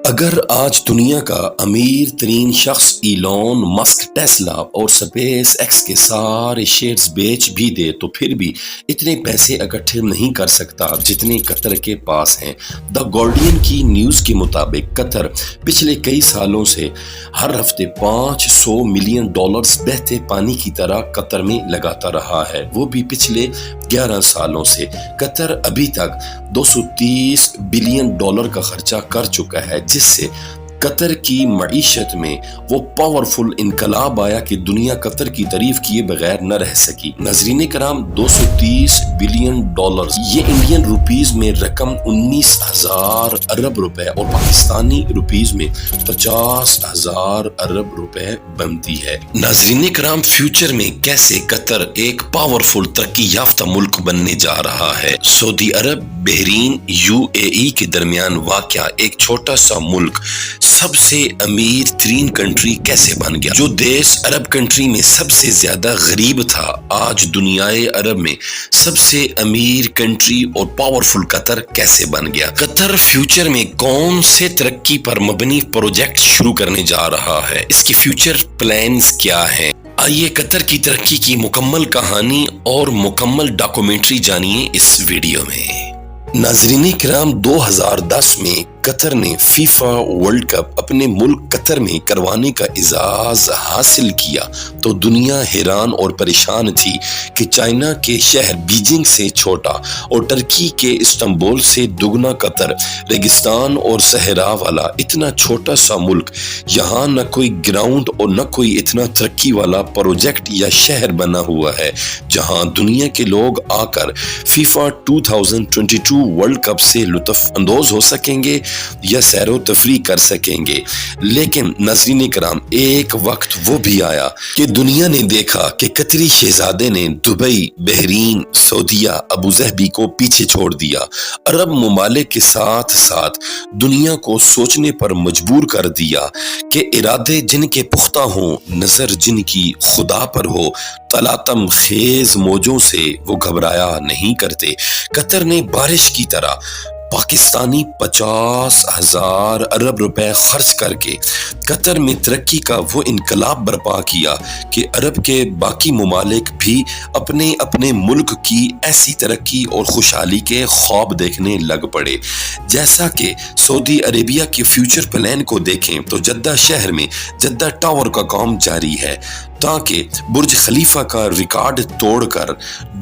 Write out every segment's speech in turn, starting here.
اگر آج دنیا کا امیر ترین شخص ایلون مسک ٹیسلا اور سپیس ایکس کے سارے شیئرز بیچ بھی دے تو پھر بھی اتنے پیسے اکٹھے نہیں کر سکتا جتنے قطر کے پاس ہیں۔ دا گارڈین کی نیوز کے مطابق قطر پچھلے کئی سالوں سے ہر ہفتے $500 ملین بہتے پانی کی طرح قطر میں لگاتا رہا ہے، وہ بھی پچھلے 11 سالوں سے۔ قطر ابھی تک $230 بلین کا خرچہ کر چکا ہے، جس سے قطر کی معیشت میں وہ پاورفل انقلاب آیا کہ دنیا قطر کی تعریف کیے بغیر نہ رہ سکی۔ ناظرین کرام، $230 بلین یہ انڈین روپیز میں رقم 19,000 ارب روپے اور پاکستانی روپیز میں 50,000 ارب روپے بنتی ہے۔ ناظرین کرام، فیوچر میں کیسے قطر ایک پاورفل ترقی یافتہ ملک بننے جا رہا ہے۔ سعودی عرب، بحرین، UAE کے درمیان واقع ایک چھوٹا سا ملک سب سے امیر ترین کنٹری کیسے بن گیا؟ جو دیش عرب کنٹری میں سب سے زیادہ غریب تھا، آج دنیائے عرب میں سب سے امیر کنٹری اور پاورفل قطر کیسے بن گیا؟ قطر فیوچر میں کون سے ترقی پر مبنی پروجیکٹ شروع کرنے جا رہا ہے؟ اس کی فیوچر پلانز کیا ہیں؟ آئیے قطر کی ترقی کی مکمل کہانی اور مکمل ڈاکومنٹری جانیے اس ویڈیو میں۔ ناظرین کرام، 2010 میں قطر نے فیفا ورلڈ کپ اپنے ملک قطر میں کروانے کا اعزاز حاصل کیا تو دنیا حیران اور پریشان تھی کہ چائنا کے شہر بیجنگ سے چھوٹا اور ترکی کے استنبول سے دگنا قطر، ریگستان اور صحرا والا اتنا چھوٹا سا ملک، یہاں نہ کوئی گراؤنڈ اور نہ کوئی اتنا ترقی والا پروجیکٹ یا شہر بنا ہوا ہے جہاں دنیا کے لوگ آ کر فیفا 2022 ورلڈ کپ سے لطف اندوز ہو سکیں گے یا سیر و تفریح کر سکیں گے۔ لیکن ناظرین کرام، ایک وقت وہ بھی آیا کہ دنیا نے دیکھا کہ قطری شہزادے نے دبئی، بحرین، سعودیہ، ابوظہبی کو پیچھے چھوڑ دیا۔ عرب ممالک کے ساتھ ساتھ دنیا کو سوچنے پر مجبور کر دیا کہ ارادے جن کے پختہ ہوں، نظر جن کی خدا پر ہو، تلاطم خیز موجوں سے وہ گھبرایا نہیں کرتے۔ قطر نے بارش کی طرح پاکستانی 50,000 ارب روپے خرچ کر کے قطر میں ترقی کا وہ انقلاب برپا کیا کہ عرب کے باقی ممالک بھی اپنے اپنے ملک کی ایسی ترقی اور خوشحالی کے خواب دیکھنے لگ پڑے۔ جیسا کہ سعودی عربیہ کے فیوچر پلان کو دیکھیں تو جدہ شہر میں جدہ ٹاور کا کام جاری ہے تاکہ برج خلیفہ کا ریکارڈ توڑ کر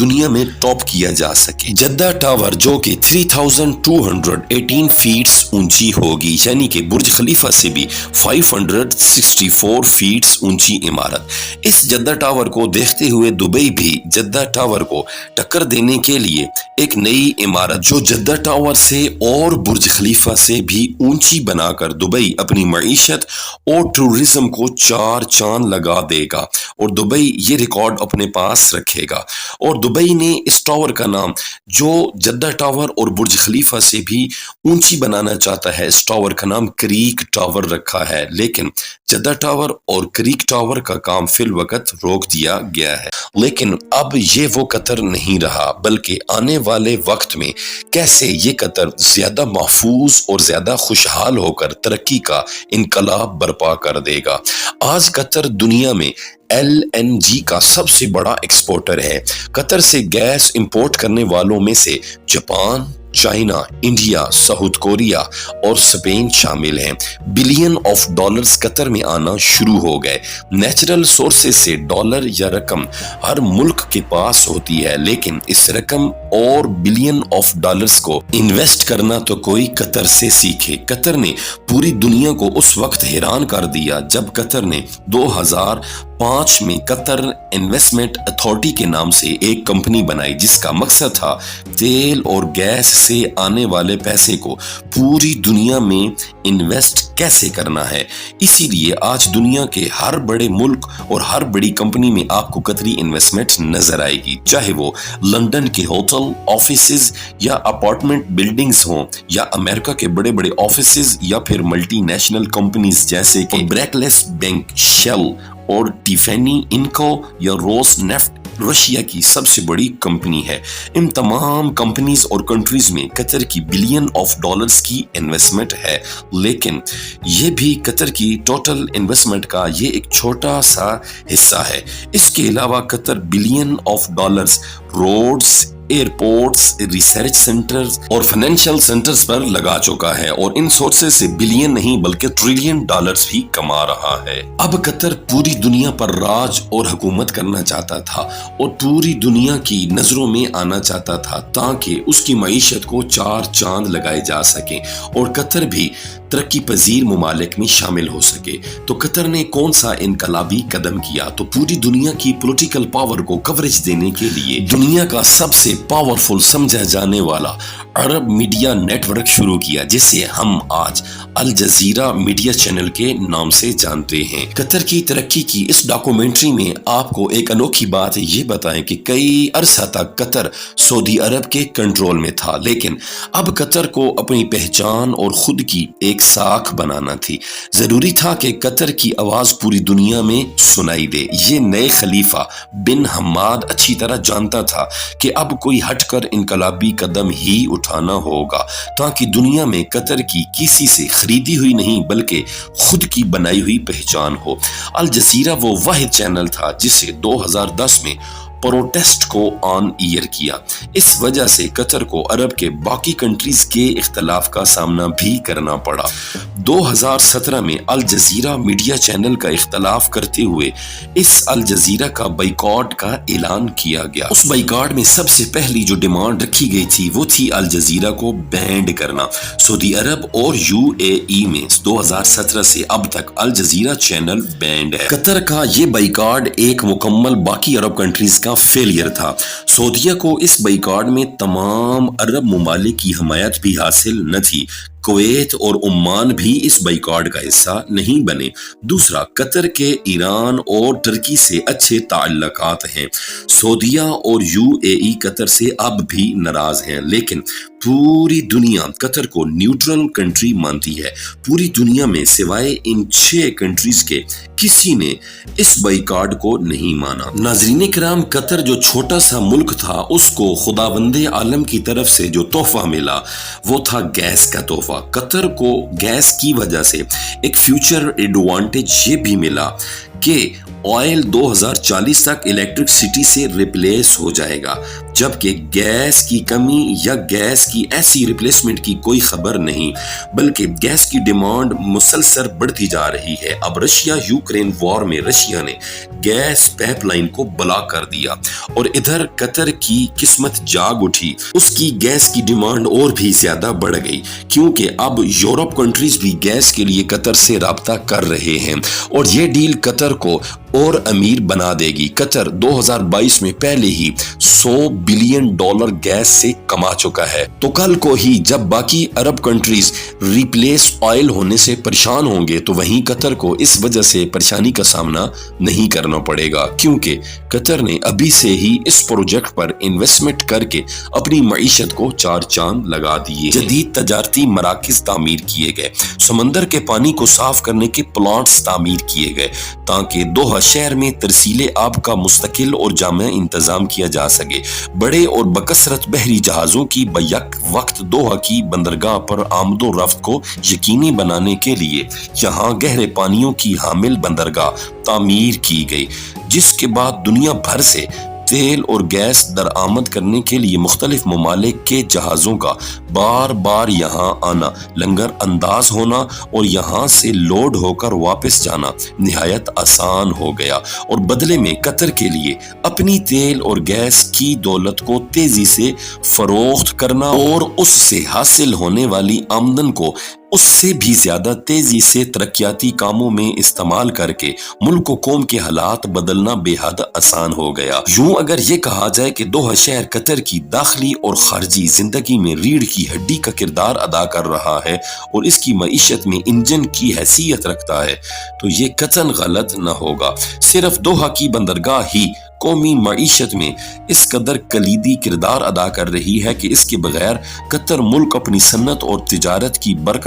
دنیا میں ٹاپ کیا جا سکے۔ جدہ ٹاور جو کہ 3218 فیٹس اونچی ہوگی، یعنی کہ برج خلیفہ سے بھی 564 فیٹس اونچی عمارت۔ اس جدہ ٹاور کو دیکھتے ہوئے دبئی بھی جدہ ٹاور کو ٹکر دینے کے لیے ایک نئی عمارت جو جدہ ٹاور سے اور برج خلیفہ سے بھی اونچی بنا کر دبئی اپنی معیشت اور ٹورزم کو 4 چاند لگا دے گا اور دبئی یہ ریکارڈ اپنے پاس رکھے گا۔ اور دبئی نے اس ٹاور کا نام جو جدہ ٹاور اور برج خلیفہ سے بھی اونچی بنانا چاہتا ہے، اس ٹاور کا نام کریک ٹاور رکھا ہے، لیکن جدہ ٹاور اور کریک ٹاور کا کام فی الوقت روک دیا گیا ہے۔ لیکن اب یہ وہ قطر نہیں رہا، بلکہ آنے والے وقت میں کیسے یہ قطر زیادہ محفوظ اور زیادہ خوشحال ہو کر ترقی کا انقلاب برپا کر دے گا۔ آج قطر دنیا میں LNG کا سب سے بڑا ایکسپورٹر ہے۔ قطر سے گیس امپورٹ کرنے والوں میں سے Japan, China, India, south Korea اور اسپین شامل ہیں۔ بلین آف ڈالرز قطر میں آنا شروع ہو گئے۔ نیچرل سورسز سے ڈالر یا رقم ہر ملک کے پاس ہوتی ہے، لیکن اس رقم اور بلین آف ڈالرز کو انویسٹ کرنا تو کوئی قطر سے سیکھے۔ قطر نے پوری دنیا کو اس وقت حیران کر دیا جب قطر نے 2005 میں قطر انویسٹمنٹ اتھارٹی کے نام سے ایک کمپنی بنائی، جس کا مقصد تھا تیل اور گیس سے آنے والے پیسے کو پوری دنیا میں انویسٹ کیسے کرنا ہے۔ اسی لیے آج دنیا کے ہر بڑے ملک اور ہر بڑی کمپنی میں آپ کو قطری انویسٹمنٹ نظر آئے گی، چاہے وہ لندن کے ہوٹل، آفیسز یا اپارٹمنٹ بلڈنگز ہوں، یا امریکہ کے بڑے بڑے آفیسز، یا پھر ملٹی نیشنل کمپنیز جیسے کہ بریکلیس بینک، شیل اور ٹیفینی انکو یا روس نیفٹ رشیا کی سب سے بڑی کمپنی ہے۔ ان تمام کمپنیز اور کنٹریز میں قطر کی بلین آف ڈالرز کی انویسٹمنٹ ہے، لیکن یہ بھی قطر کی ٹوٹل انویسٹمنٹ کا یہ ایک چھوٹا سا حصہ ہے۔ اس کے علاوہ Qatar billion of dollars roads, airports, research centres اور فائنینشیل سینٹرز پر لگا چکا ہے، اور ان سورسز سے بلین نہیں بلکہ ٹریلین ڈالرز بھی کما رہا ہے۔ اب قطر پوری دنیا پر راج اور حکومت کرنا چاہتا تھا اور پوری دنیا کی نظروں میں آنا چاہتا تھا تاکہ اس کی معیشت کو چار چاند لگائے جا سکیں اور قطر بھی ترقی پذیر ممالک میں شامل ہو سکے۔ تو قطر نے کون سا انقلابی قدم کیا؟ تو پوری دنیا کی پولیٹیکل پاور کو کوریج دینے کے لیے دنیا کا سب سے پاورفل سمجھا جانے والا عرب میڈیا نیٹ ورک شروع کیا، جسے ہم آج الجزیرہ میڈیا چینل کے نام سے جانتے ہیں۔ قطر کی ترقی کی اس ڈاکومنٹری میں آپ کو ایک انوکھی بات یہ بتائیں کہ کئی عرصہ تک قطر سعودی عرب کے کنٹرول میں تھا، لیکن اب قطر کو اپنی پہچان اور خود کی ایک ساکھ بنانا تھی۔ ضروری تھا کہ قطر کی آواز پوری دنیا میں سنائی دے۔ یہ نئے خلیفہ بن حماد اچھی طرح جانتا تھا کہ اب کوئی ہٹ کر انقلابی قدم ہی اٹھانا ہوگا تاکہ دنیا میں قطر کی کسی سے خریدی ہوئی نہیں بلکہ خود کی بنائی ہوئی پہچان ہو۔ الجزیرہ وہ واحد چینل تھا جسے 2010 میں پروٹیسٹ کو آن ایئر کیا۔ اس وجہ سے قطر کو عرب کے باقی کنٹریز کے اختلاف کا سامنا بھی کرنا پڑا۔ 2017 میں الجزیرہ میڈیا چینل کا اختلاف کرتے ہوئے اس الجزیرہ کا بائیکاٹ کا اعلان کیا گیا۔ اس بائیکاٹ میں سب سے پہلی جو ڈیمانڈ رکھی گئی تھی وہ تھی الجزیرہ کو بینڈ کرنا۔ سعودی عرب اور UAE میں 2017 سے اب تک الجزیرہ چینل بینڈ ہے۔ قطر کا یہ بائیکاٹ ایک مکمل باقی عرب کنٹریز کا فیلئر تھا۔ سعودیہ کو اس بائیکاٹ میں تمام عرب ممالک کی حمایت بھی حاصل نہ تھی۔ کویت اور عمان بھی اس بائیکاٹ کا حصہ نہیں بنے۔ دوسرا، قطر کے ایران اور ترکی سے اچھے تعلقات ہیں۔ سعودیہ اور UAE قطر سے اب بھی ناراض ہیں، لیکن پوری دنیا قطر کو نیوٹرل کنٹری مانتی ہے۔ پوری دنیا میں سوائے ان 6 کنٹریز کے کسی نے اس بائیکاٹ کو نہیں مانا۔ ناظرین کرام، قطر جو چھوٹا سا ملک تھا اس کو خداوند عالم کی طرف سے جو تحفہ ملا وہ تھا گیس کا تحفہ۔ قطر کو گیس کی وجہ سے ایک فیوچر ایڈوانٹیج یہ بھی ملا کہ آئل 2040 تک الیکٹرکسٹی سے ریپلیس ہو جائے گا، جبکہ گیس کی کمی یا گیس کی ایسی ریپلیسمنٹ کی کوئی خبر نہیں، بلکہ گیس کی ڈیمانڈ مسلسل بڑھتی جا رہی ہے۔ اب رشیا یوکرین وار میں رشیا نے گیس پائپ لائن کو بلاک کر دیا اور ادھر قطر کی قسمت جاگ اٹھی، اس کی گیس کی ڈیمانڈ اور بھی زیادہ بڑھ گئی کیونکہ اب یورپ کنٹریز بھی گیس کے لیے قطر سے رابطہ کر رہے ہیں اور یہ ڈیل قطر کو اور امیر بنا دے گی۔ قطر 2022 میں پہلے ہی $100 بلین گیس سے کما چکا ہے، تو کل کو ہی جب باقی عرب کنٹریز ریپلیس آئل ہونے سے پریشان ہوں گے تو وہیں قطر کو اس وجہ سے پریشانی کا سامنا نہیں کرنا پڑے گا، کیونکہ قطر نے ابھی سے ہی اس پروجیکٹ پر انویسٹمنٹ کر کے اپنی معیشت کو چار چاند لگا دیے۔ جدید تجارتی مراکز تعمیر کیے گئے، سمندر کے پانی کو صاف کرنے کے پلانٹس تعمیر کیے گئے تاکہ دوحہ شہر میں ترسیل آب کا مستقل اور جامع انتظام کیا جا سکے۔ بڑے اور بکثرت بحری جہازوں کی بیک وقت دوحہ کی بندرگاہ پر آمد و رفت کو یقینی بنانے کے لیے یہاں گہرے پانیوں کی حامل بندرگاہ تعمیر کی گئی، جس کے بعد دنیا بھر سے تیل اور گیس درآمد کرنے کے لیے مختلف ممالک کے جہازوں کا بار بار یہاں آنا، لنگر انداز ہونا اور یہاں سے لوڈ ہو کر واپس جانا نہایت آسان ہو گیا، اور بدلے میں قطر کے لیے اپنی تیل اور گیس کی دولت کو تیزی سے فروخت کرنا اور اس سے حاصل ہونے والی آمدن کو اس سے بھی زیادہ تیزی سے ترقیاتی کاموں میں استعمال کر کے ملک و قوم کے حالات بدلنا بے حد آسان ہو گیا۔ یوں اگر یہ کہا جائے کہ دوحہ شہر قطر کی داخلی اور خارجی زندگی میں ریڑھ کی ہڈی کا کردار ادا کر رہا ہے اور اس کی معیشت میں انجن کی حیثیت رکھتا ہے، تو یہ قطعاً غلط نہ ہوگا۔ صرف دوحہ کی بندرگاہ ہی قومی معیشت میں اس قدر کلیدی کردار ادا کر رہی ہے کہ اس کے بغیر قطر ملک اپنی صنعت اور تجارت کی برق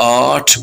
8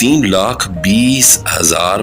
3,20,000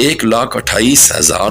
1,28,000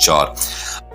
4,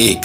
1,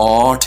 8